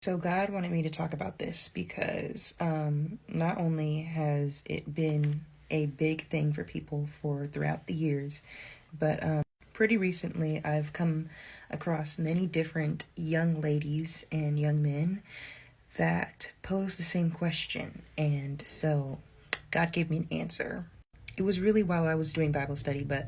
So God wanted me to talk about this because not only has it been a big thing for people for throughout the years, but pretty recently I've come across many different young ladies and young men that pose the same question. And so God gave me an answer. It was really while I was doing Bible study, but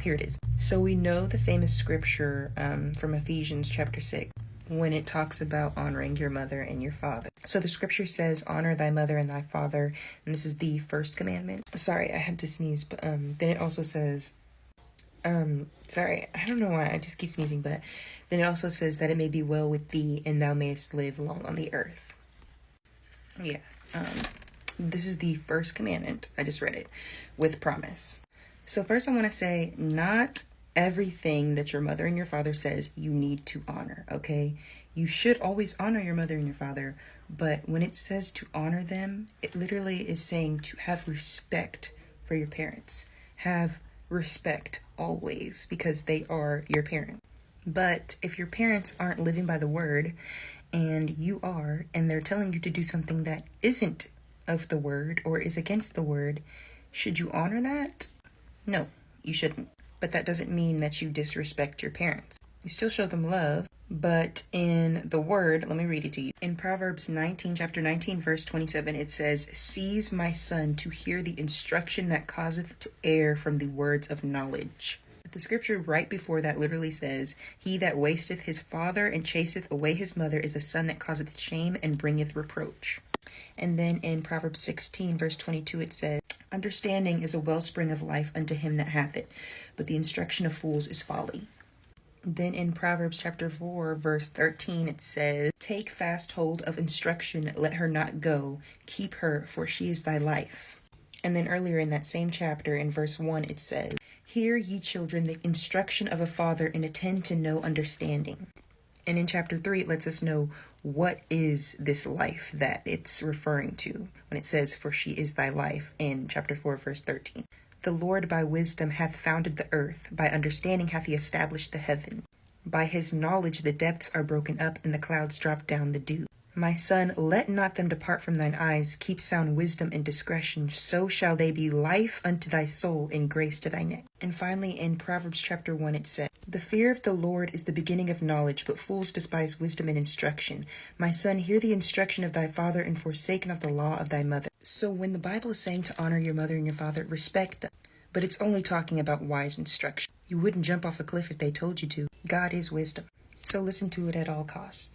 here it is. So we know the famous scripture from Ephesians chapter 6 when it talks about honoring your mother and your father. So the scripture says, honor thy mother and thy father, and this is the first commandment. Sorry, I had to sneeze, but then it also says, sorry, I don't know why I just keep sneezing, but then it also says that it may be well with thee and thou mayest live long on the earth. Yeah, this is the first commandment. I just read it with promise. So first I want to say, not everything that your mother and your father says you need to honor, okay? You should always honor your mother and your father, but when it says to honor them, it literally is saying to have respect for your parents. Have respect always, because they are your parents. But if your parents aren't living by the word and you are, and they're telling you to do something that isn't of the word or is against the word, should you honor that? No, you shouldn't. But that doesn't mean that you disrespect your parents. You still show them love, but in the word, let me read it to you. In Proverbs 19, chapter 19, verse 27, it says, "Cease, my son, to hear the instruction that causeth to err from the words of knowledge." The scripture right before that literally says, "He that wasteth his father and chaseth away his mother is a son that causeth shame and bringeth reproach." And then in Proverbs 16, verse 22, it says, "Understanding is a wellspring of life unto him that hath it, but the instruction of fools is folly." Then in Proverbs chapter 4, verse 13, it says, "Take fast hold of instruction, let her not go. Keep her, for she is thy life." And then earlier in that same chapter, in verse 1, it says, "Hear, ye children, the instruction of a father, and attend to know understanding." And in chapter 3, it lets us know what is this life that it's referring to when it says, "For she is thy life," in chapter 4, verse 13. "The Lord by wisdom hath founded the earth, by understanding hath he established the heaven. By his knowledge the depths are broken up, and the clouds drop down the dew. My son, let not them depart from thine eyes. Keep sound wisdom and discretion. So shall they be life unto thy soul, and grace to thy neck." And finally, in Proverbs chapter 1, it says, "The fear of the Lord is the beginning of knowledge, but fools despise wisdom and instruction. My son, hear the instruction of thy father, and forsake not the law of thy mother." So when the Bible is saying to honor your mother and your father, respect them. But it's only talking about wise instruction. You wouldn't jump off a cliff if they told you to. God is wisdom. So listen to it at all costs.